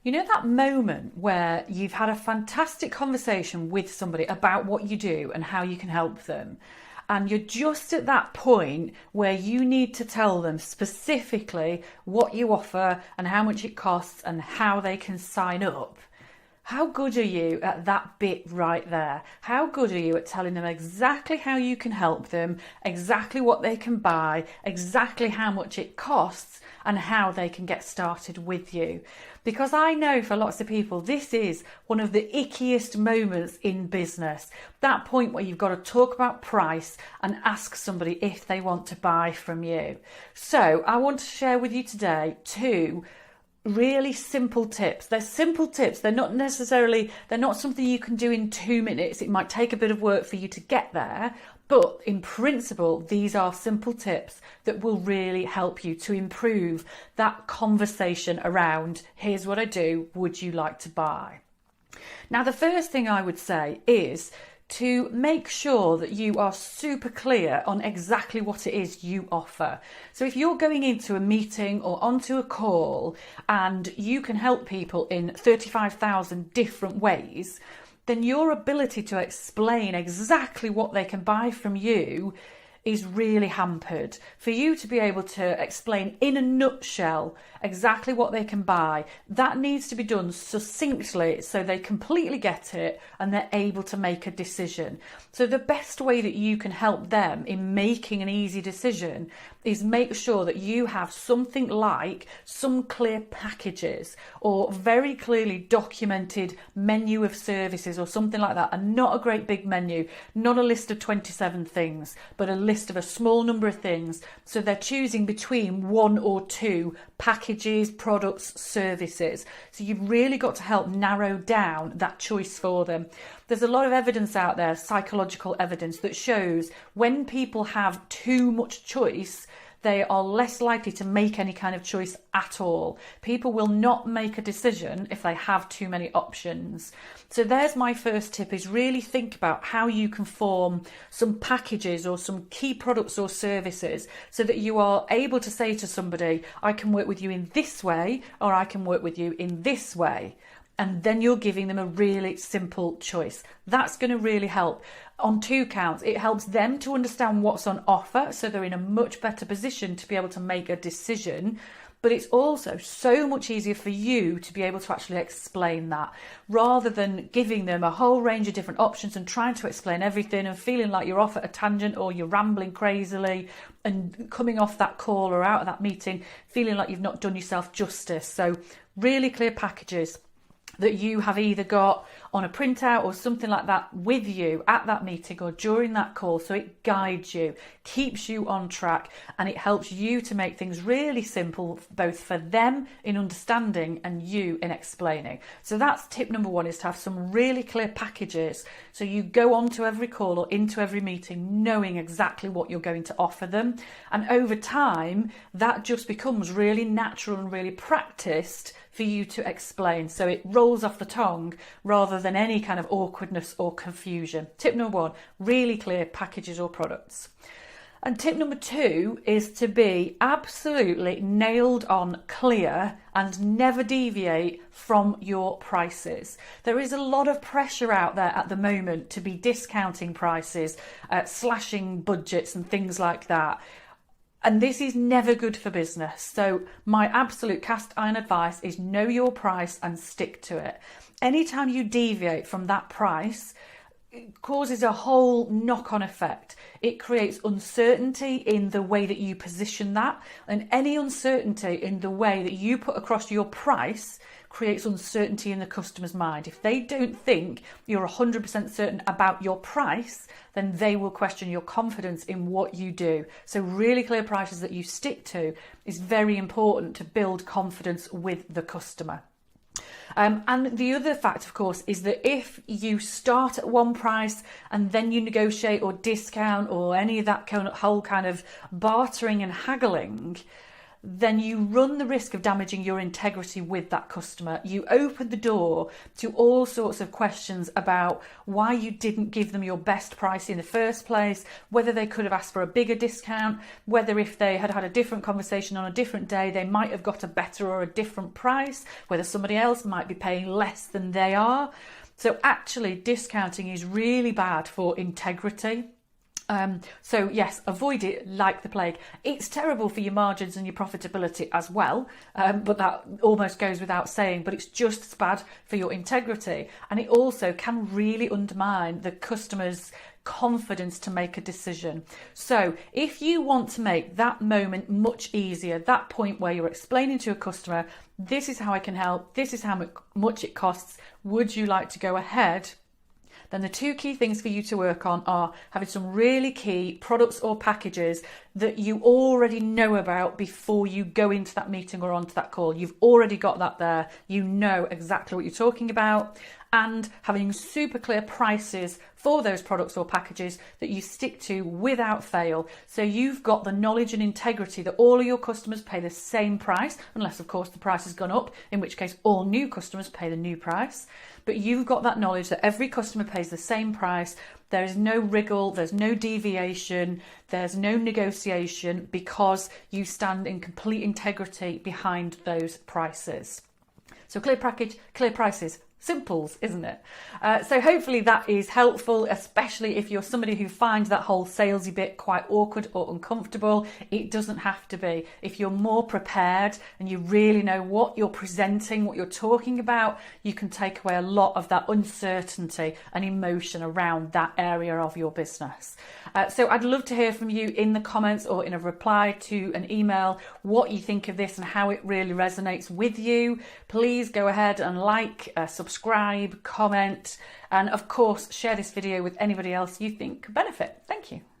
You know that moment where you've had a fantastic conversation with somebody about what you do and how you can help them, and you're just at that point where you need to tell them specifically what you offer and how much it costs and how they can sign up. How good are you at that bit right there? How good are you at telling them exactly how you can help them, exactly what they can buy, exactly how much it costs, and how they can get started with you? Because I know for lots of people, this is one of the ickiest moments in business. That point where you've got to talk about price and ask somebody if they want to buy from you. So I want to share with you today two really simple tips. They're simple tips. They're not something you can do in 2 minutes. It might take a bit of work for you to get there, but in principle, these are simple tips that will really help you to improve that conversation around, here's what I do, would you like to buy? Now, the first thing I would say is to make sure that you are super clear on exactly what it is you offer. So if you're going into a meeting or onto a call and you can help people in 35,000 different ways, then your ability to explain exactly what they can buy from you is really hampered. For you to be able to explain in a nutshell exactly what they can buy, that needs to be done succinctly so they completely get it and they're able to make a decision. So the best way that you can help them in making an easy decision is make sure that you have something like some clear packages or very clearly documented menu of services or something like that, and not a great big menu, not a list of 27 things, but a list of a small number of things, so they're choosing between one or two packages, products, services. So you've really got to help narrow down that choice for them. There's a lot of evidence out there, psychological evidence, that shows when people have too much choice, they are less likely to make any kind of choice at all. People will not make a decision if they have too many options. So there's my first tip, is really think about how you can form some packages or some key products or services so that you are able to say to somebody, I can work with you in this way, or I can work with you in this way. And then you're giving them a really simple choice. That's going to really help on two counts. It helps them to understand what's on offer, so they're in a much better position to be able to make a decision. But it's also so much easier for you to be able to actually explain that, rather than giving them a whole range of different options and trying to explain everything and feeling like you're off at a tangent or you're rambling crazily and coming off that call or out of that meeting feeling like you've not done yourself justice. So really clear packages that you have either got on a printout or something like that with you at that meeting or during that call, so it guides you, keeps you on track, and it helps you to make things really simple, both for them in understanding and you in explaining. So that's tip number one, is to have some really clear packages so you go on to every call or into every meeting knowing exactly what you're going to offer them. And over time, that just becomes really natural and really practiced for you to explain, so it rolls off the tongue rather than any kind of awkwardness or confusion. Tip number one, really clear packages or products. And tip number two is to be absolutely nailed on clear and never deviate from your prices. There is a lot of pressure out there at the moment to be discounting prices, slashing budgets and things like that. And this is never good for business. So my absolute cast iron advice is know your price and stick to it. Anytime you deviate from that price, it causes a whole knock-on effect. It creates uncertainty in the way that you position that, and any uncertainty in the way that you put across your price creates uncertainty in the customer's mind. If they don't think you're 100% certain about your price, then they will question your confidence in what you do. So really clear prices that you stick to is very important to build confidence with the customer. And the other fact, of course, is that if you start at one price and then you negotiate or discount or any of that whole kind of bartering and haggling, then you run the risk of damaging your integrity with that customer. You open the door to all sorts of questions about why you didn't give them your best price in the first place, whether they could have asked for a bigger discount, whether if they had had a different conversation on a different day, they might have got a better or a different price, whether somebody else might be paying less than they are. So actually, discounting is really bad for integrity. So yes, avoid it like the plague. It's terrible for your margins and your profitability as well, but that almost goes without saying, but it's just as bad for your integrity. And it also can really undermine the customer's confidence to make a decision. So if you want to make that moment much easier, that point where you're explaining to a customer, this is how I can help, this is how much it costs, would you like to go ahead? Then the two key things for you to work on are having some really key products or packages that you already know about before you go into that meeting or onto that call. You've already got that there. You know exactly what you're talking about. And having super clear prices for those products or packages that you stick to without fail. So you've got the knowledge and integrity that all of your customers pay the same price, unless of course the price has gone up, in which case all new customers pay the new price. But you've got that knowledge that every customer pays the same price. There is no wriggle, there's no deviation, there's no negotiation, because you stand in complete integrity behind those prices. So clear package, clear prices. Simples, isn't it? So hopefully that is helpful, especially if you're somebody who finds that whole salesy bit quite awkward or uncomfortable. It doesn't have to be. If you're more prepared and you really know what you're presenting, what you're talking about, you can take away a lot of that uncertainty and emotion around that area of your business. So I'd love to hear from you in the comments or in a reply to an email what you think of this and how it really resonates with you. Please go ahead and subscribe, comment, and of course share this video with anybody else you think could benefit. Thank you.